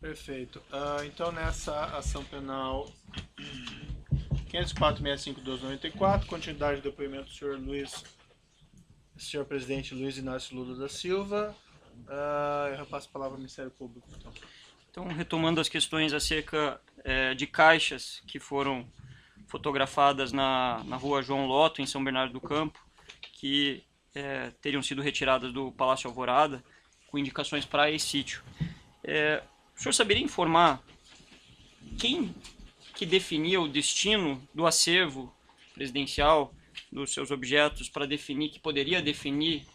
Perfeito. Então, nessa ação penal 504.65.12.94, continuidade do depoimento do senhor presidente Luiz Inácio Lula da Silva. Eu repasso a palavra ao Ministério Público. Então, retomando as questões acerca de caixas que foram fotografadas na rua João Lotto, em São Bernardo do Campo, que teriam sido retiradas do Palácio Alvorada, com indicações para esse sítio. O senhor saberia informar quem que definia o destino do acervo presidencial dos seus objetos para definir, que poderia definir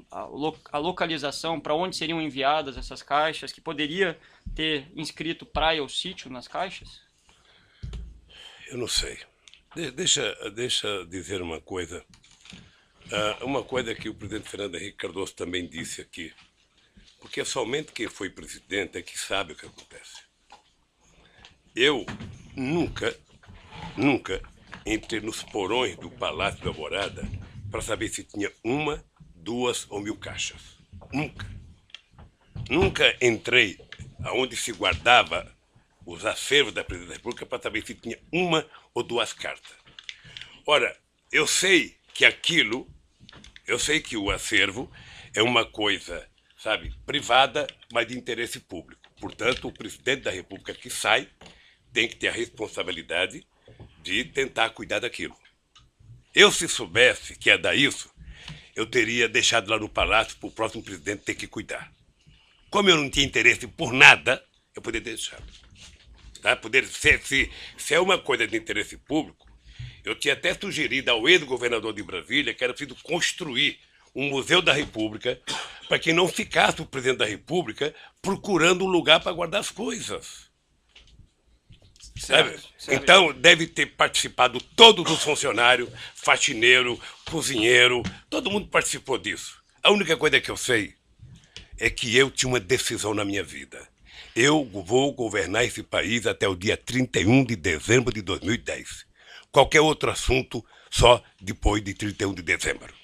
a localização, para onde seriam enviadas essas caixas, que poderia ter inscrito praia ou sítio nas caixas? Eu não sei. Deixa dizer uma coisa. Uma coisa que o presidente Fernando Henrique Cardoso também disse aqui. Porque somente quem foi presidente é que sabe o que acontece. Eu nunca entrei nos porões do Palácio da Alvorada para saber se tinha uma, 2 ou 1000 caixas. Nunca. Nunca entrei aonde se guardava os acervos da Presidência da República para saber se tinha uma ou 2 cartas. Ora, eu sei que o acervo é uma coisa, sabe, privada, mas de interesse público. Portanto, o presidente da República que sai tem que ter a responsabilidade de tentar cuidar daquilo. Eu, se soubesse que ia dar isso, eu teria deixado lá no palácio para o próximo presidente ter que cuidar. Como eu não tinha interesse por nada, eu poderia deixar. Tá? Se é uma coisa de interesse público, eu tinha até sugerido ao ex-governador de Brasília que era preciso construir um Museu da República para que não ficasse o presidente da República procurando um lugar para guardar as coisas. Certo. Então, deve ter participado todos os funcionários, faxineiro, cozinheiro, todo mundo participou disso. A única coisa que eu sei é que eu tinha uma decisão na minha vida. Eu vou governar esse país até o dia 31 de dezembro de 2010. Qualquer outro assunto, só depois de 31 de dezembro.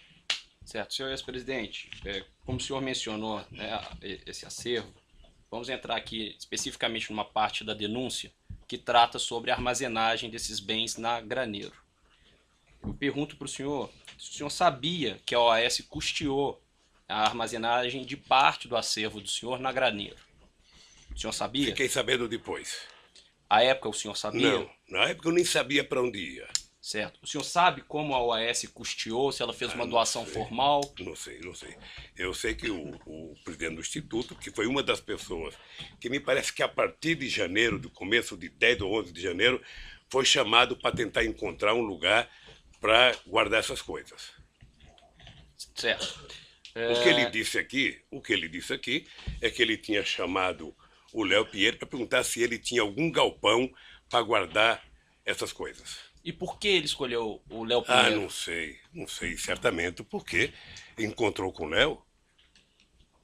Certo. Senhor ex-presidente, como o senhor mencionou, né, esse acervo, vamos entrar aqui especificamente numa parte da denúncia que trata sobre a armazenagem desses bens na Graneiro. Eu pergunto para o senhor se o senhor sabia que a OAS custeou a armazenagem de parte do acervo do senhor na Graneiro. O senhor sabia? Fiquei sabendo depois. À época o senhor sabia? Não, na época eu nem sabia para onde ia. Certo. O senhor sabe como a OAS custeou, se ela fez uma doação formal? Não sei. Eu sei que o presidente do Instituto, que foi uma das pessoas que me parece que a partir de janeiro, do começo de 10 ou 11 de janeiro, foi chamado para tentar encontrar um lugar para guardar essas coisas. Certo. O que ele disse aqui é que ele tinha chamado o Léo Pinheiro para perguntar se ele tinha algum galpão para guardar essas coisas. E por que ele escolheu o Léo Pinheiro? Não sei, certamente porque encontrou com o Léo.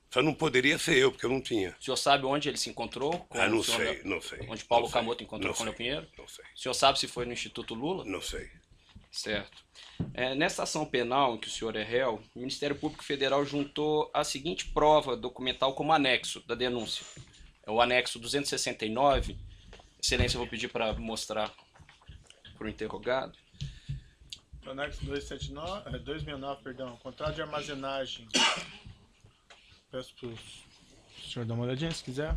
Só não poderia ser eu, porque eu não tinha. O senhor sabe onde ele se encontrou? Não sei. Onde Paulo Camoto encontrou com o Léo Pinheiro? Não sei. O senhor sabe se foi no Instituto Lula? Não sei. Certo. Nessa ação penal em que o senhor é réu, o Ministério Público Federal juntou a seguinte prova documental como anexo da denúncia. É o anexo 269. Excelência, eu vou pedir para mostrar para o interrogado. O anexo 269, contrato de armazenagem. Peço para o senhor dar uma olhadinha, se quiser.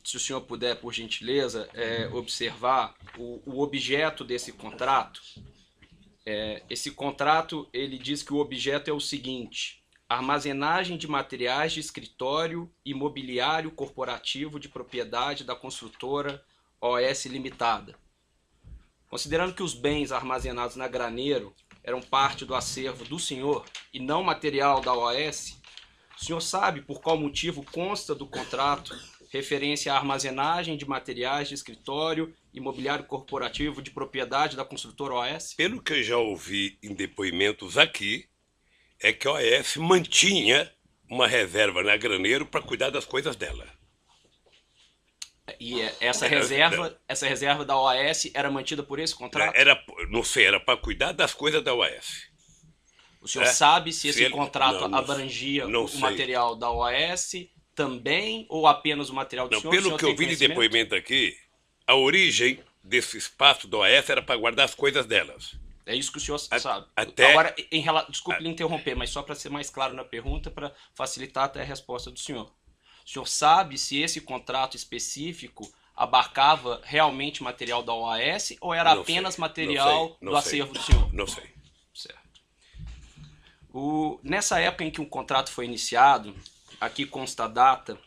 Se o senhor puder, por gentileza, observar o objeto desse contrato. Esse contrato, ele diz que o objeto é o seguinte: armazenagem de materiais de escritório e mobiliário corporativo de propriedade da construtora OS Limitada. Considerando que os bens armazenados na Graneiro eram parte do acervo do senhor e não material da OAS, o senhor sabe por qual motivo consta do contrato referência à armazenagem de materiais de escritório e mobiliário corporativo de propriedade da construtora OAS? Pelo que eu já ouvi em depoimentos aqui, é que a OAS mantinha uma reserva na Graneiro para cuidar das coisas dela. E essa reserva da OAS era mantida por esse contrato? Não sei, era para cuidar das coisas da OAS. O senhor sabe se esse ele- contrato não abrangia não o sei. material da OAS também ou apenas o material do Não, senhor? O pelo senhor que eu tem vi de conhecimento? depoimento aqui, a origem desse espaço do OAS era para guardar as coisas delas. É isso que o senhor sabe. até- Agora, desculpe lhe interromper, mas só para ser mais claro na pergunta, para facilitar até a resposta do senhor. O senhor sabe se esse contrato específico abarcava realmente material da OAS ou era Não apenas sei, material não do sei. acervo do senhor? Não sei. Certo. Nessa época em que o contrato foi iniciado, aqui consta a data,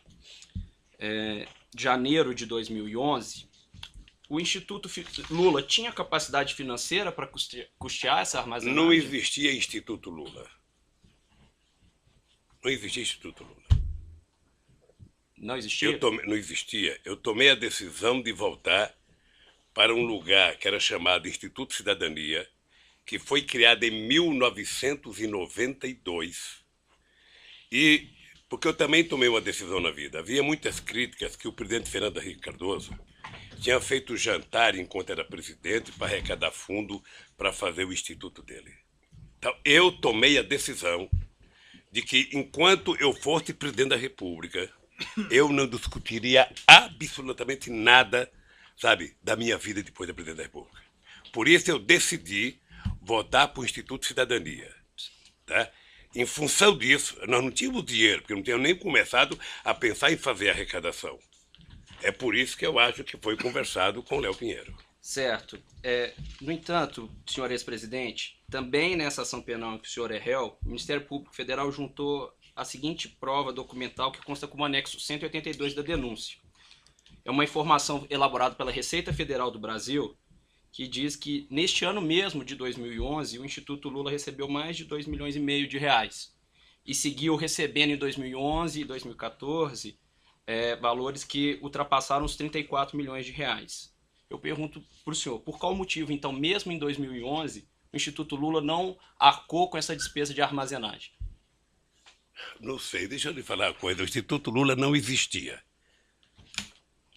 janeiro de 2011, o Instituto Lula tinha capacidade financeira para custear essa armazenagem? Não existia Instituto Lula. Não existia Instituto Lula. Não existia? Não existia. Eu tomei a decisão de voltar para um lugar que era chamado Instituto Cidadania, que foi criado em 1992. E porque eu também tomei uma decisão na vida. Havia muitas críticas que o presidente Fernando Henrique Cardoso tinha feito jantar enquanto era presidente para arrecadar fundo para fazer o instituto dele. Então, eu tomei a decisão de que, enquanto eu fosse presidente da República, eu não discutiria absolutamente nada, sabe, da minha vida depois da presidente da República. Por isso eu decidi votar para o Instituto Cidadania. Tá? Em função disso, nós não tínhamos dinheiro, porque não tínhamos nem começado a pensar em fazer a arrecadação. É por isso que eu acho que foi conversado com o Léo Pinheiro. Certo. No entanto, senhor ex-presidente, também nessa ação penal em que o senhor é réu, o Ministério Público Federal juntou a seguinte prova documental que consta como anexo 182 da denúncia. É uma informação elaborada pela Receita Federal do Brasil, que diz que neste ano mesmo de 2011, o Instituto Lula recebeu mais de 2,5 milhões de reais e seguiu recebendo em 2011 e 2014 valores que ultrapassaram os 34 milhões de reais. Eu pergunto para o senhor, por qual motivo, então, mesmo em 2011, o Instituto Lula não arcou com essa despesa de armazenagem? Não sei, deixa eu lhe falar uma coisa. O Instituto Lula não existia.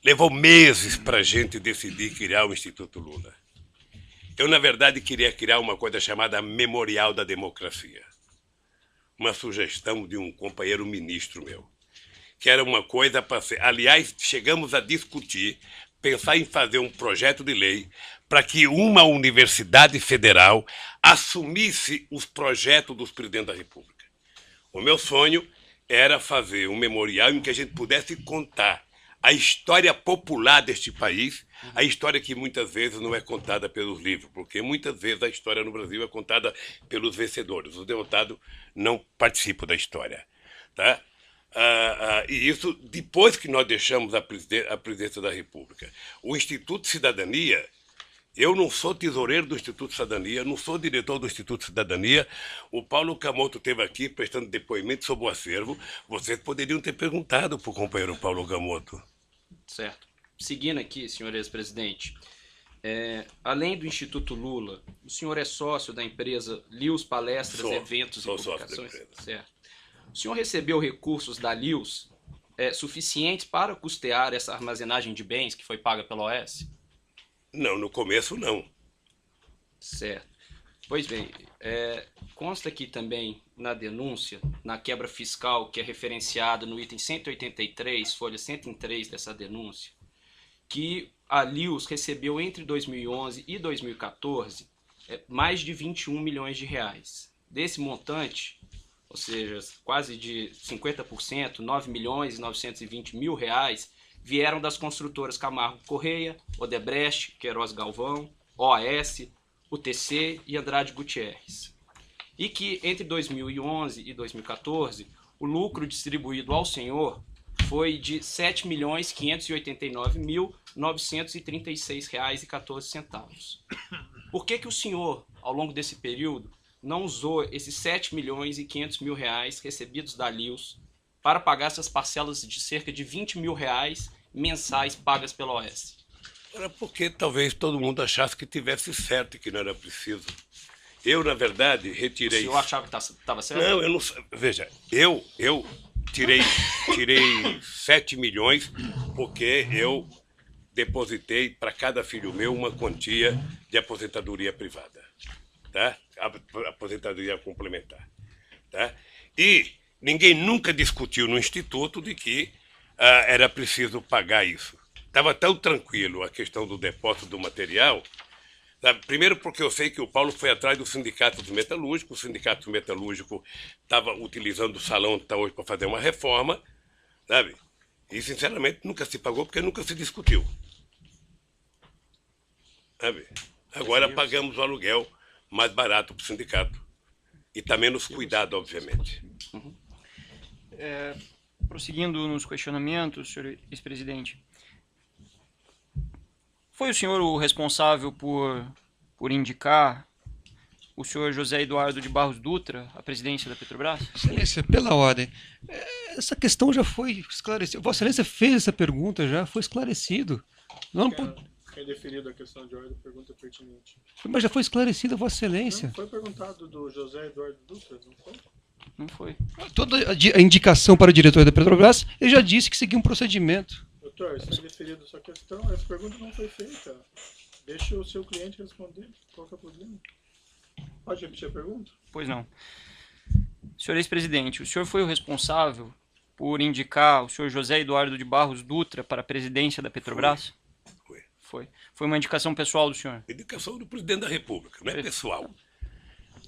Levou meses para a gente decidir criar o Instituto Lula. Eu, na verdade, queria criar uma coisa chamada Memorial da Democracia. Uma sugestão de um companheiro ministro meu. Que era uma coisa para ser... Aliás, chegamos a discutir, pensar em fazer um projeto de lei para que uma universidade federal assumisse os projetos dos presidentes da República. O meu sonho era fazer um memorial em que a gente pudesse contar a história popular deste país, a história que muitas vezes não é contada pelos livros, porque muitas vezes a história no Brasil é contada pelos vencedores. Os derrotados não participam da história. Tá? E isso depois que nós deixamos a presidência da República. O Instituto Cidadania, eu não sou tesoureiro do Instituto Cidadania, não sou diretor do Instituto Cidadania. O Paulo Camoto esteve aqui prestando depoimento sobre o acervo. Vocês poderiam ter perguntado para o companheiro Paulo Camoto. Certo. Seguindo aqui, senhor ex-presidente, além do Instituto Lula, o senhor é sócio da empresa Lius Palestras, Eventos e Publicações? Certo. O senhor recebeu recursos da Lius suficientes para custear essa armazenagem de bens que foi paga pela OAS? Não, no começo não. Certo. Pois bem, consta aqui também na denúncia, na quebra fiscal que é referenciada no item 183, folha 103 dessa denúncia, que a Lius recebeu entre 2011 e 2014 mais de 21 milhões de reais. Desse montante, ou seja, quase de 50%, 9 milhões e 920 mil reais, vieram das construtoras Camargo Correia, Odebrecht, Queiroz Galvão, OAS, UTC e Andrade Gutierrez. E que entre 2011 e 2014, o lucro distribuído ao senhor foi de R$ 7.589.936,14. Por que o senhor, ao longo desse período, não usou esses R$ 7.500.000 recebidos da Lius para pagar essas parcelas de cerca de R$ 20 mil mensais pagas pela OAS? Era porque talvez todo mundo achasse que tivesse certo e que não era preciso. Eu, na verdade, retirei... O senhor achava que estava certo? Não, eu não... Veja, eu tirei 7 milhões porque eu depositei para cada filho meu uma quantia de aposentadoria privada. Tá? aposentadoria complementar. Tá? E ninguém nunca discutiu no Instituto de que era preciso pagar isso. Estava tão tranquilo a questão do depósito do material. Sabe? Primeiro porque eu sei que o Paulo foi atrás do sindicato dos metalúrgicos, o sindicato metalúrgico estava utilizando o salão até hoje para fazer uma reforma, sabe? E sinceramente nunca se pagou porque nunca se discutiu. Sabe? Agora pagamos o aluguel mais barato para o sindicato. E está menos cuidado, obviamente. Prosseguindo nos questionamentos, senhor ex-presidente, foi o senhor o responsável por indicar o senhor José Eduardo de Barros Dutra à presidência da Petrobras? Excelência, pela ordem. Essa questão já foi esclarecida. Vossa Excelência fez essa pergunta, já foi esclarecido. Não, Quem deferido a questão de ordem, pergunta pertinente. mas já foi esclarecida, Vossa Excelência. Não foi perguntado do José Eduardo Dutra, não foi? Não foi. Toda a indicação para o diretor da Petrobras, ele já disse que seguia um procedimento. Doutor, se foi deferido sua questão, essa pergunta não foi feita. Deixa o seu cliente responder. Qual que é o problema? Pode repetir a pergunta? Pois não. Senhor ex-presidente, o senhor foi o responsável por indicar o senhor José Eduardo de Barros Dutra para a presidência da Petrobras? Foi. Foi uma indicação pessoal do senhor? Indicação do presidente da República, não é pessoal.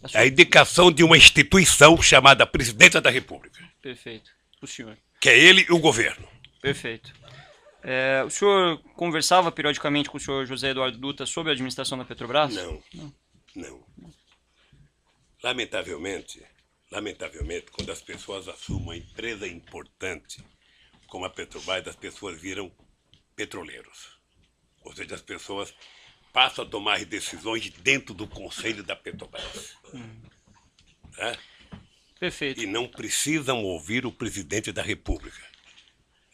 A É a indicação de uma instituição chamada Presidência da República, Perfeito. O senhor. que é ele e o governo. Perfeito. O senhor conversava periodicamente com o senhor José Eduardo Dutra sobre a administração da Petrobras? Não. Lamentavelmente, quando as pessoas assumem uma empresa importante como a Petrobras, as pessoas viram petroleiros. Ou seja, as pessoas passam a tomar decisões dentro do conselho da Petrobras. Tá? Perfeito. E não precisam ouvir o presidente da República.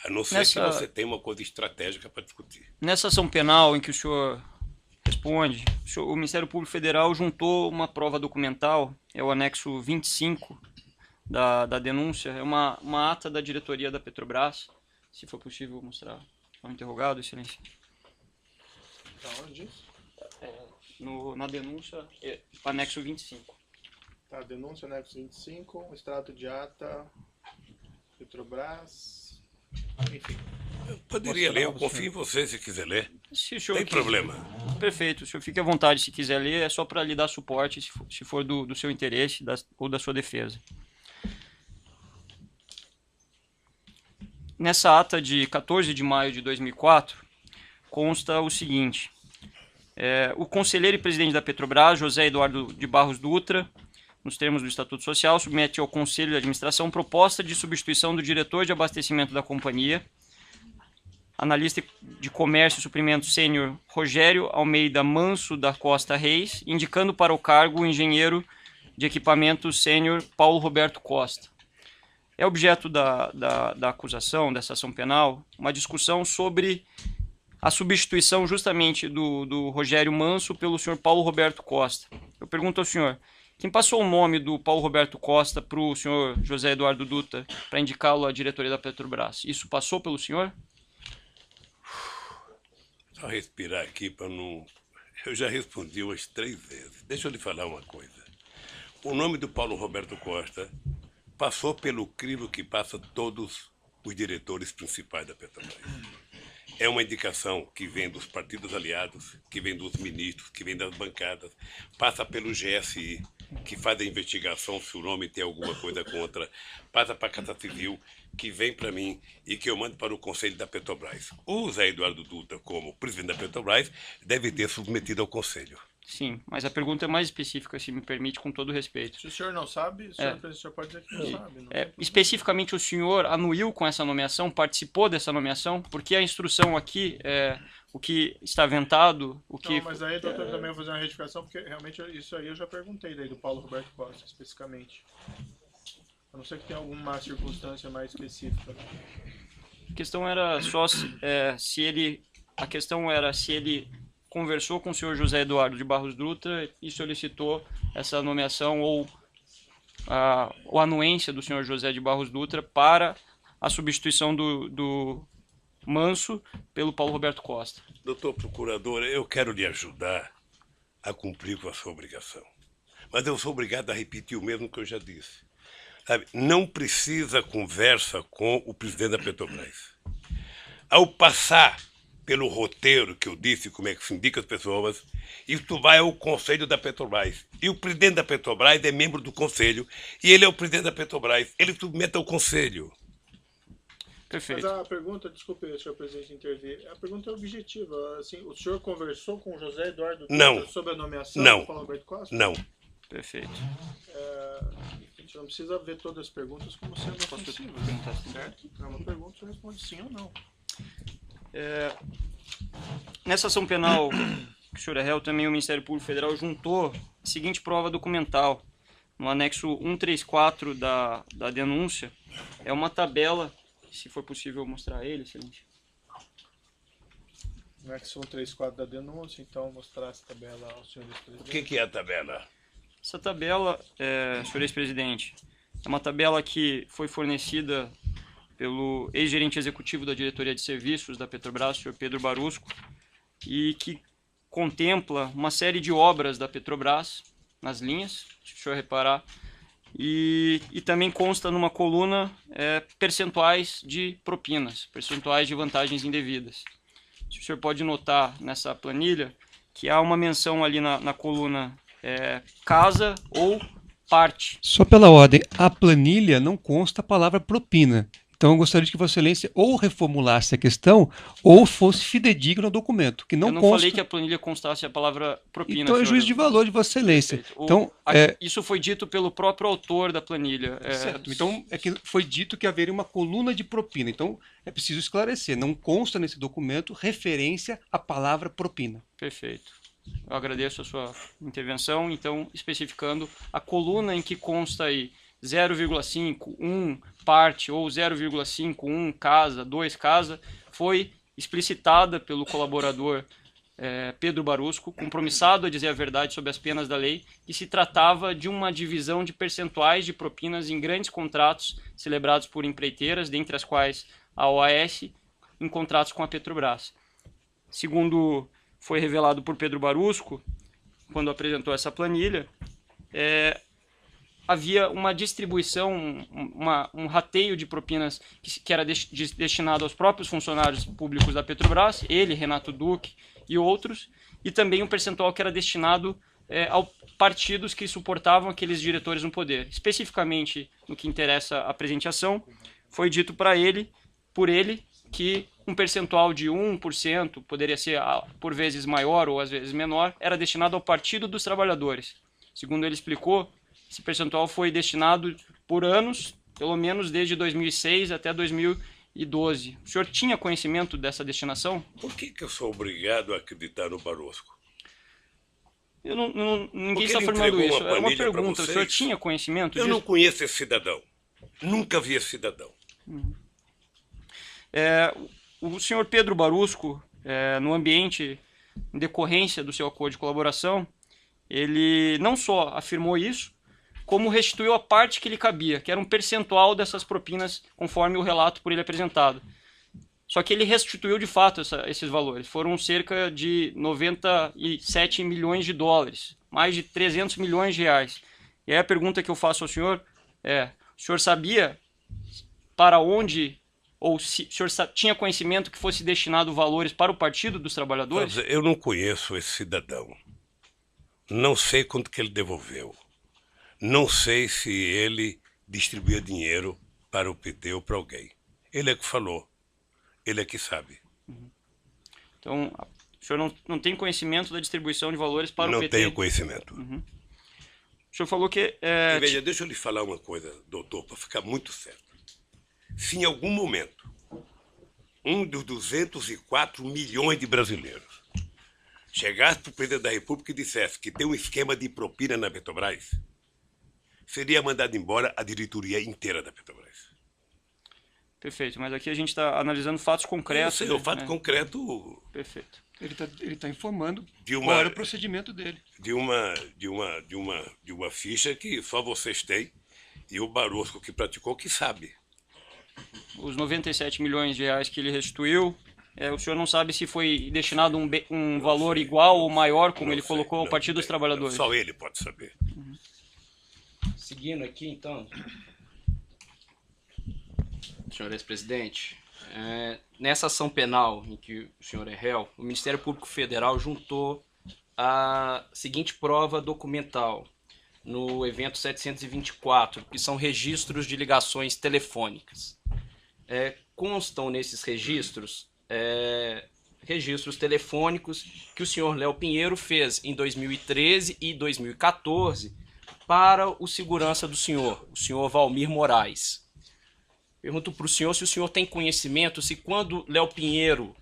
A não ser que você tenha uma coisa estratégica para discutir. Nessa ação penal em que o senhor responde, o Ministério Público Federal juntou uma prova documental, é o anexo 25 da denúncia, é uma ata da diretoria da Petrobras, se for possível mostrar ao interrogado, excelência. Da onde isso? Na denúncia, anexo 25. Tá, denúncia anexo 25, extrato de ata, Petrobras, enfim. Eu poderia ler, eu confio em você se quiser ler. Se o senhor Tem problema. Perfeito, o senhor fique à vontade se quiser ler, é só para lhe dar suporte, se for do seu interesse ou da sua defesa. Nessa ata de 14 de maio de 2004, consta o seguinte: o conselheiro e presidente da Petrobras, José Eduardo de Barros Dutra, nos termos do Estatuto Social, submete ao Conselho de Administração proposta de substituição do diretor de abastecimento da companhia, analista de comércio e suprimento sênior Rogério Almeida Manso da Costa Reis, indicando para o cargo o engenheiro de equipamento sênior Paulo Roberto Costa. É objeto da acusação, dessa ação penal, uma discussão sobre a substituição justamente do Rogério Manso pelo senhor Paulo Roberto Costa. Eu pergunto ao senhor, quem passou o nome do Paulo Roberto Costa para o senhor José Eduardo Dutra para indicá-lo à diretoria da Petrobras? Isso passou pelo senhor? Só respirar aqui para não... Eu já respondi umas 3 vezes. Deixa eu lhe falar uma coisa. O nome do Paulo Roberto Costa passou pelo crivo que passa todos os diretores principais da Petrobras. É uma indicação que vem dos partidos aliados, que vem dos ministros, que vem das bancadas, passa pelo GSI, que faz a investigação se o nome tem alguma coisa contra, passa para a Casa Civil, que vem para mim e que eu mando para o Conselho da Petrobras. O Zé Eduardo Dutra, como presidente da Petrobras, deve ter submetido ao Conselho. Sim, mas a pergunta é mais específica, se me permite, com todo respeito. Se o senhor não sabe, o senhor pode dizer que não sabe. Não especificamente, o senhor anuiu com essa nomeação, participou dessa nomeação? Porque a instrução aqui, o que está aventado, o que... Não, mas aí, doutor, também vou fazer uma retificação, porque realmente isso aí eu já perguntei daí do Paulo Roberto Costa, especificamente. A não ser que tenha alguma circunstância mais específica. A questão era só se ele conversou com o senhor José Eduardo de Barros Dutra e solicitou essa nomeação ou a anuência do senhor José de Barros Dutra para a substituição do Manso pelo Paulo Roberto Costa. Doutor Procurador, eu quero lhe ajudar a cumprir com a sua obrigação. mas eu sou obrigado a repetir o mesmo que eu já disse. Sabe, não precisa conversa com o presidente da Petrobras. Ao passar pelo roteiro que eu disse, como é que se indica as pessoas, isso vai ao Conselho da Petrobras. E o presidente da Petrobras é membro do Conselho, e ele é o presidente da Petrobras. Ele submete ao Conselho. Perfeito. Mas a pergunta, desculpe, senhor presidente, intervir. A pergunta é objetiva. Assim, o senhor conversou com o José Eduardo Não. sobre a nomeação Não. do Paulo Roberto Costa? Não. Perfeito. A gente não precisa ver todas as perguntas como sendo ofensivas, perguntar sim? certo? É uma pergunta, você responde sim ou não. Nessa ação penal que o senhor é réu, também o Ministério Público Federal juntou a seguinte prova documental. No anexo 134 da denúncia, é uma tabela, se for possível mostrar ele, excelente. No anexo 134 da denúncia, então mostrar essa tabela ao senhor O ex-presidente. que é a tabela? Essa tabela, senhor ex-presidente, é uma tabela que foi fornecida pelo ex-gerente executivo da diretoria de serviços da Petrobras, o senhor Pedro Barusco, e que contempla uma série de obras da Petrobras nas linhas, se o senhor reparar, e também consta numa coluna percentuais de propinas, percentuais de vantagens indevidas. O senhor pode notar nessa planilha que há uma menção ali na coluna casa ou parte. Só pela ordem, a planilha não consta a palavra propina. Então eu gostaria de que Vossa Excelência ou reformulasse a questão ou fosse fidedigno ao documento, que não Eu não consta. falei que a planilha constasse a palavra propina. Então é senhor. juízo de valor de Vossa Excelência. Perfeito. Então, Isso foi dito pelo próprio autor da planilha. certo. Então é que foi dito que haveria uma coluna de propina. Então é preciso esclarecer. Não consta nesse documento referência à palavra propina. Perfeito. Eu agradeço a sua intervenção. Então, especificando a coluna em que consta aí 0,5, 1 parte ou 0,5, 1 casa, 2 casa, foi explicitada pelo colaborador Pedro Barusco, compromissado a dizer a verdade sobre as penas da lei, que se tratava de uma divisão de percentuais de propinas em grandes contratos celebrados por empreiteiras, dentre as quais a OAS, em contratos com a Petrobras. Segundo foi revelado por Pedro Barusco, quando apresentou essa planilha, havia uma distribuição, um rateio de propinas que era destinado aos próprios funcionários públicos da Petrobras, ele, Renato Duque e outros, e também um percentual que era destinado a partidos que suportavam aqueles diretores no poder. Especificamente, no que interessa a presente ação, foi dito por ele, que um percentual de 1%, poderia ser por vezes maior ou às vezes menor, era destinado ao Partido dos Trabalhadores. Segundo ele explicou, esse percentual foi destinado por anos, pelo menos desde 2006 até 2012. O senhor tinha conhecimento dessa destinação? Por que eu sou obrigado a acreditar no Barosco? Ninguém Porque está ele afirmando entregou isso. uma É uma planilha pra pergunta. O senhor vocês? tinha conhecimento Eu disso? não conheço esse cidadão. Nunca vi esse cidadão. O senhor Pedro Barusco, no ambiente, em decorrência do seu acordo de colaboração, ele não só afirmou isso, como restituiu a parte que lhe cabia, que era um percentual dessas propinas, conforme o relato por ele apresentado. Só que ele restituiu de fato esses valores. Foram cerca de 97 milhões de dólares, mais de 300 milhões de reais. E aí a pergunta que eu faço ao senhor o senhor sabia para onde, ou se o senhor tinha conhecimento que fosse destinado valores para o Partido dos Trabalhadores? Eu não conheço esse cidadão. Não sei quanto que ele devolveu. Não sei se ele distribuía dinheiro para o PT ou para alguém. Ele é que falou. Ele é que sabe. Então, o senhor não tem conhecimento da distribuição de valores para Não o PT? tenho conhecimento. O senhor falou que... Veja, deixa eu lhe falar uma coisa, doutor, para ficar muito certo. Se em algum momento um dos 204 milhões de brasileiros chegasse para o presidente da República e dissesse que tem um esquema de propina na Petrobras, seria mandado embora a diretoria inteira da Petrobras. Perfeito, mas aqui a gente está analisando fatos concretos. O fato concreto Perfeito. Ele tá informando De uma- qual era o procedimento dele. de uma ficha que só vocês têm e o Barosco que praticou que sabe. Os 97 milhões de reais que ele restituiu O senhor não sabe se foi destinado um valor igual ou maior, como ele colocou, ao Partido dos Trabalhadores? Só ele pode saber. Seguindo aqui, então, senhor ex-presidente, nessa ação penal em que o senhor é réu, o Ministério Público Federal juntou a seguinte prova documental no evento 724, que são registros de ligações telefônicas. Constam nesses registros registros telefônicos que o senhor Léo Pinheiro fez em 2013 e 2014 para o segurança do senhor, o senhor Valmir Moraes. Pergunto para o senhor se o senhor tem conhecimento se quando Léo Pinheiro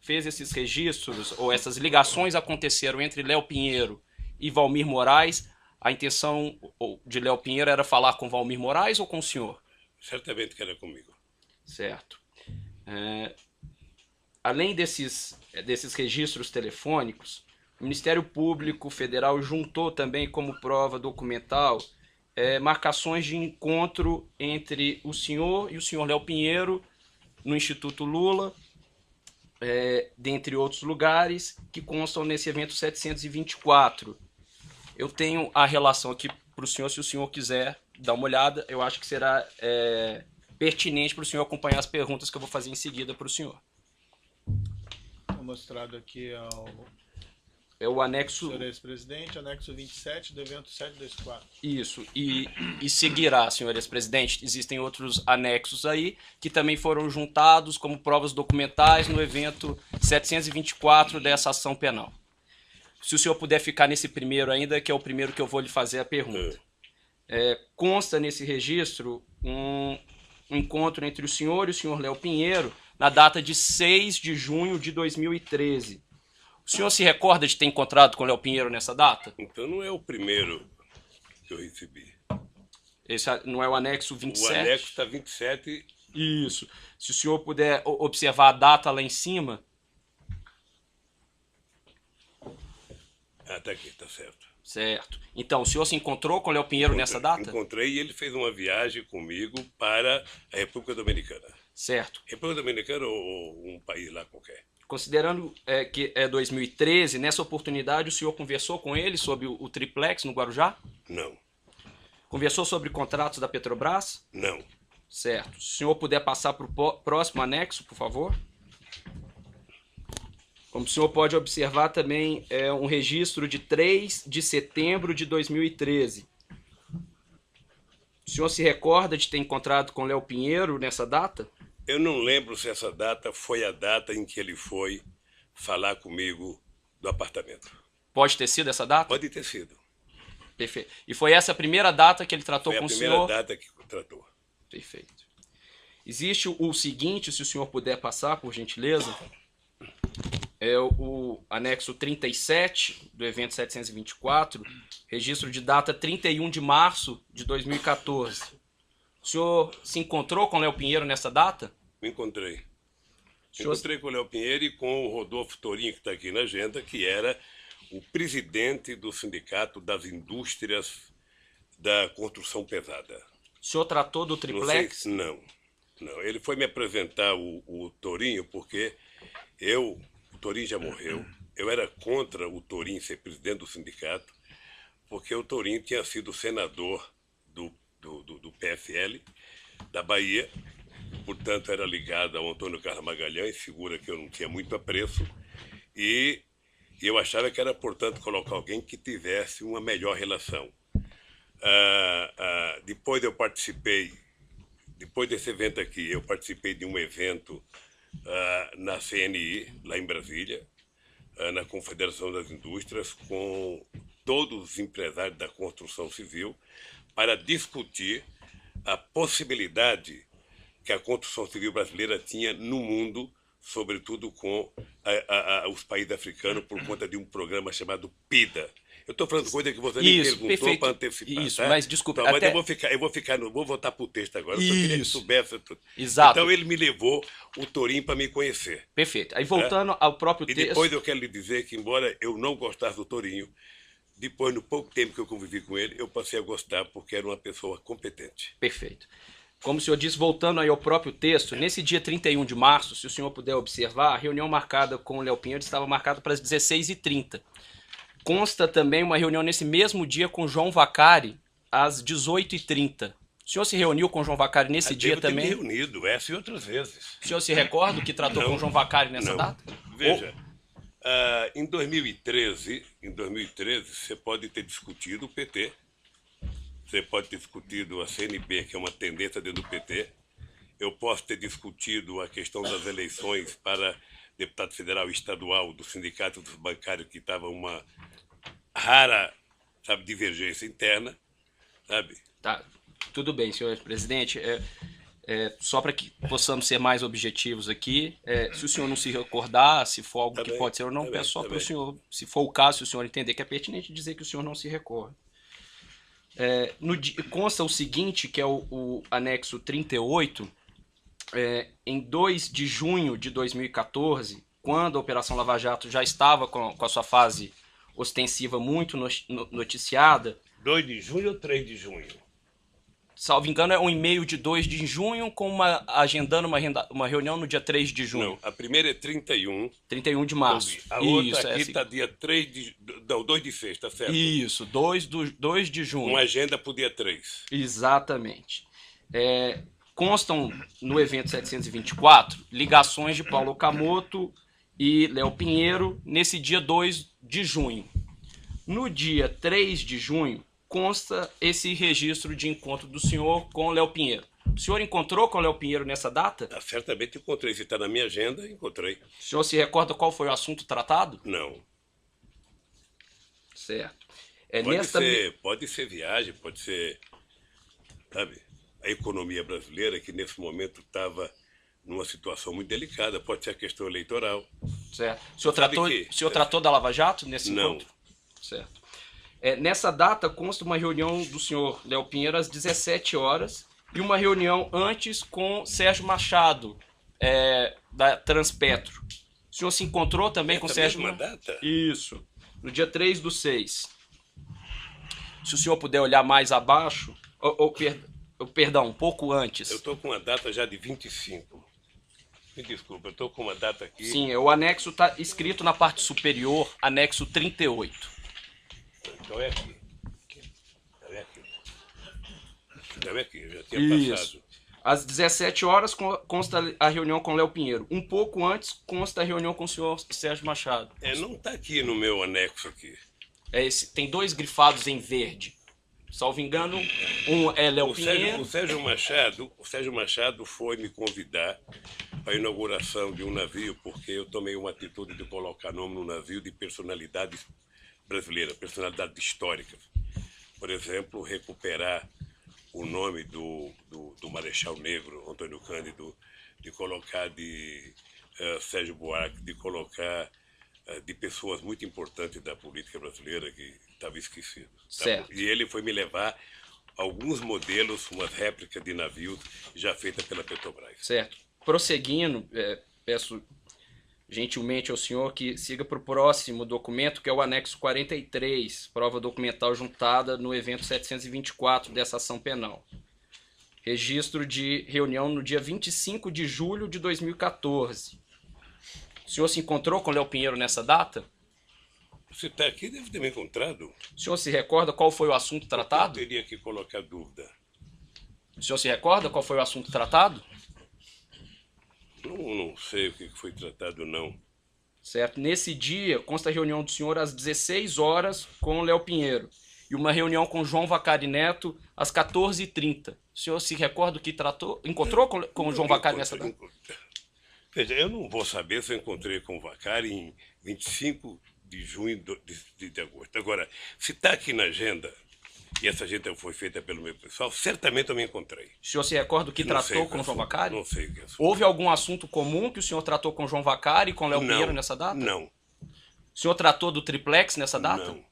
fez esses registros ou essas ligações aconteceram entre Léo Pinheiro e Valmir Moraes, a intenção de Léo Pinheiro era falar com Valmir Moraes ou com o senhor? Certamente que era comigo. Certo. Além desses registros telefônicos, o Ministério Público Federal juntou também como prova documental marcações de encontro entre o senhor e o senhor Léo Pinheiro no Instituto Lula, dentre outros lugares, que constam nesse evento 724. Eu tenho a relação aqui para o senhor, se o senhor quiser dar uma olhada, eu acho que será pertinente para o senhor acompanhar as perguntas que eu vou fazer em seguida para o senhor. Mostrado aqui o anexo... senhor ex-presidente, anexo 27 do evento 724. Isso, e seguirá, senhor ex-presidente. Existem outros anexos aí que também foram juntados como provas documentais no evento 724 dessa ação penal. Se o senhor puder ficar nesse primeiro ainda, que é o primeiro que eu vou lhe fazer a pergunta. Consta nesse registro um encontro entre o senhor e o senhor Léo Pinheiro na data de 6 de junho de 2013. O senhor se recorda de ter encontrado com o Léo Pinheiro nessa data? Então não é o primeiro que eu recebi. Esse não é o anexo 27? O anexo está 27. Isso. Se o senhor puder observar a data lá em cima. Tá aqui, tá certo. Certo. Então, o senhor se encontrou com o Léo Pinheiro nessa data? Encontrei e ele fez uma viagem comigo para a República Dominicana. Certo. República Dominicana ou um país lá qualquer? Considerando que é 2013, nessa oportunidade o senhor conversou com ele sobre o triplex no Guarujá? Não. Conversou sobre contratos da Petrobras? Não. Certo. Se o senhor puder passar para o próximo anexo, por favor. Como o senhor pode observar também, é um registro de 3 de setembro de 2013. O senhor se recorda de ter encontrado com Léo Pinheiro nessa data? Eu não lembro se essa data foi a data em que ele foi falar comigo do apartamento. Pode ter sido essa data? Pode ter sido. Perfeito. E foi essa a primeira data que ele tratou com o senhor? Foi a primeira data que tratou. Perfeito. Existe o seguinte, se o senhor puder passar, por gentileza, é o anexo 37 do evento 724, registro de data 31 de março de 2014. O senhor se encontrou com o Léo Pinheiro nessa data? Me encontrei. Senhor... Encontrei com o Léo Pinheiro e com o Rodolfo Torinho, que está aqui na agenda, que era o presidente do Sindicato das Indústrias da Construção Pesada. O senhor tratou do triplex? Não. Ele foi me apresentar o Torinho porque o Torinho já morreu. Eu era contra o Torinho ser presidente do sindicato, porque o Torinho tinha sido senador do PFL da Bahia, portanto era ligado ao Antônio Carlos Magalhães, figura que eu não tinha muito apreço, e eu achava que era, portanto, colocar alguém que tivesse uma melhor relação. Depois desse evento aqui, eu participei de um evento na CNI, lá em Brasília, na Confederação das Indústrias, com todos os empresários da construção civil, para discutir a possibilidade que a construção civil brasileira tinha no mundo, sobretudo com os países africanos, por conta de um programa chamado PIDA. Eu estou falando coisa que você me perguntou para antecipar. Isso, tá? mas desculpa. Não, mas eu vou voltar para o texto agora, eu só queria que soubesse tudo. Exato. Então ele me levou o Torinho para me conhecer. Perfeito. Aí voltando ao próprio texto... E depois eu quero lhe dizer que, embora eu não gostasse do Torinho, depois, no pouco tempo que eu convivi com ele, eu passei a gostar porque era uma pessoa competente. Perfeito. Como o senhor disse, voltando aí ao próprio texto, nesse dia 31 de março, se o senhor puder observar, a reunião marcada com o Léo Pinheiro estava marcada para as 16h30. Consta também uma reunião nesse mesmo dia com João Vacari, às 18h30. O senhor se reuniu com o João Vacari nesse dia também? Devo ter me reunido, essa e outras vezes. O senhor se recorda que tratou com o João Vacari nessa Não. data? Veja, em 2013, você pode ter discutido o PT, você pode ter discutido a CNB, que é uma tendência dentro do PT, eu posso ter discutido a questão das eleições para deputado federal e estadual do sindicato dos bancários, que estava uma rara, sabe, divergência interna, sabe? Tá, tudo bem, senhor presidente. Só para que possamos ser mais objetivos aqui, se o senhor não se recordar, se for algo Tá que bem, pode ser ou não, tá peço bem, só tá para o bem. senhor, se for o caso, se o senhor entender que é pertinente dizer que o senhor não se recorda. Consta o seguinte, que é o anexo 38, em 2 de junho de 2014, quando a Operação Lava Jato já estava com a sua fase ostensiva muito noticiada, 2 de junho ou 3 de junho? salvo engano, é um e-mail de 2 de junho, com agendando uma reunião no dia 3 de junho. Não, a primeira é 31. 31 de março. A outra Isso, aqui está dia 3 de... Não, 2 de sexta, certo? Isso, 2 de junho. Uma agenda para o dia 3. Exatamente. Constam no evento 724 ligações de Paulo Okamoto e Léo Pinheiro nesse dia 2 de junho. No dia 3 de junho, consta esse registro de encontro do senhor com o Léo Pinheiro. O senhor encontrou com o Léo Pinheiro nessa data? Certamente encontrei. Se está na minha agenda, encontrei. O senhor se recorda qual foi o assunto tratado? Não. Certo. Pode ser viagem, pode ser, sabe, a economia brasileira, que nesse momento estava numa situação muito delicada, pode ser a questão eleitoral. Certo. O senhor tratou da Lava Jato nesse Não. encontro? Certo. Nessa data consta uma reunião do senhor Léo Pinheiro às 17 horas e uma reunião antes com Sérgio Machado, da Transpetro. O senhor se encontrou também com Sérgio Mesma data? Isso. No dia 3/6. Se o senhor puder olhar mais abaixo, perdão, um pouco antes. Eu estou com uma data já de 25. Me desculpa, eu estou com uma data aqui. Sim, o anexo está escrito na parte superior, anexo 38. Então é aqui. Então é aqui, eu já tinha passado. Às 17 horas consta a reunião com Léo Pinheiro. Um pouco antes consta a reunião com o senhor Sérgio Machado. Não está aqui no meu anexo aqui. Tem 2 grifados em verde. Salvo engano, um é Léo Pinheiro. O Sérgio Machado foi me convidar para a inauguração de um navio, porque eu tomei uma atitude de colocar nome no navio de personalidades brasileiras, personalidades históricas. Por exemplo, recuperar o nome do Marechal Negro, Antônio Cândido, de colocar de Sérgio Buarque, de colocar de pessoas muito importantes da política brasileira que estavam esquecidos. Certo. E ele foi me levar alguns modelos, umas réplicas de navios já feitas pela Petrobras. Certo. Prosseguindo, peço gentilmente ao senhor que siga para o próximo documento, que é o anexo 43, prova documental juntada no evento 724 dessa ação penal. Registro de reunião no dia 25 de julho de 2014. O senhor se encontrou com Léo Pinheiro nessa data? Você está aqui, deve ter me encontrado. O senhor se recorda qual foi o assunto tratado? Eu teria que colocar dúvida. O senhor se recorda qual foi o assunto tratado? Não sei o que foi tratado, não. Certo. Nesse dia, consta a reunião do senhor às 16 horas com o Léo Pinheiro e uma reunião com João Vacari Neto às 14h30. O senhor se recorda o que tratou? Encontrou com o João Vacari nessa data? Veja, eu não vou saber se eu encontrei com o Vacari em 25 de junho de agosto. Agora, se está aqui na agenda, e essa agenda foi feita pelo meu pessoal, certamente eu me encontrei. O senhor se recorda o que Não tratou sei com o João assunto, Vacari? Não sei o que é assunto. Houve algum assunto comum que o senhor tratou com o João Vacari e com o Léo Pinheiro nessa data? Não. O senhor tratou do triplex nessa data? Não.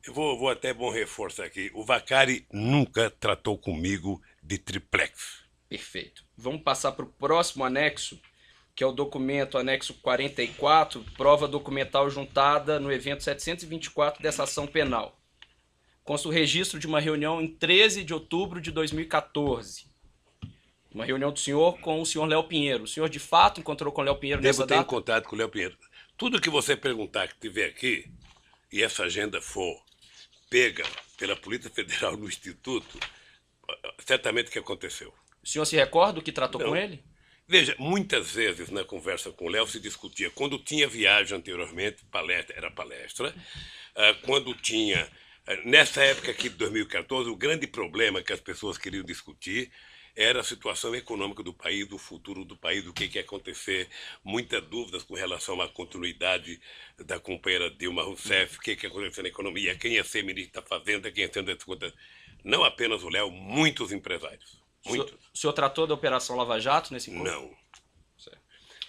Eu vou até bom reforçar aqui. O Vacari nunca tratou comigo de triplex. Perfeito. Vamos passar para o próximo anexo, que é o documento anexo 44, prova documental juntada no evento 724 dessa ação penal. consta o registro de uma reunião em 13 de outubro de 2014. Uma reunião do senhor com o senhor Léo Pinheiro. O senhor, de fato, encontrou com o Léo Pinheiro nessa Devo ter data? contato com o Léo Pinheiro. Tudo que você perguntar que tiver aqui, e essa agenda for pega pela Polícia Federal no Instituto, certamente que aconteceu. O senhor se recorda do que tratou Não. com ele? Veja, muitas vezes na conversa com o Léo se discutia, quando tinha viagem anteriormente, palestra era palestra, quando tinha, nessa época aqui de 2014, o grande problema que as pessoas queriam discutir era a situação econômica do país, o futuro do país, o que ia acontecer, muitas dúvidas com relação à continuidade da companheira Dilma Rousseff, o que ia acontecer na economia, quem ia ser ministro da Fazenda, quem ia ser das contas. Não apenas o Léo, muitos empresários. Muitos. O senhor tratou da Operação Lava Jato nesse encontro? Não. Certo.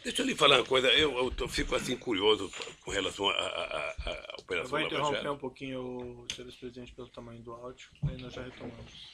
Deixa eu lhe falar uma coisa, eu fico assim curioso com relação à Eu Operação vou Lava interromper Jato. um pouquinho o senhor presidente pelo tamanho do áudio, aí nós já retomamos.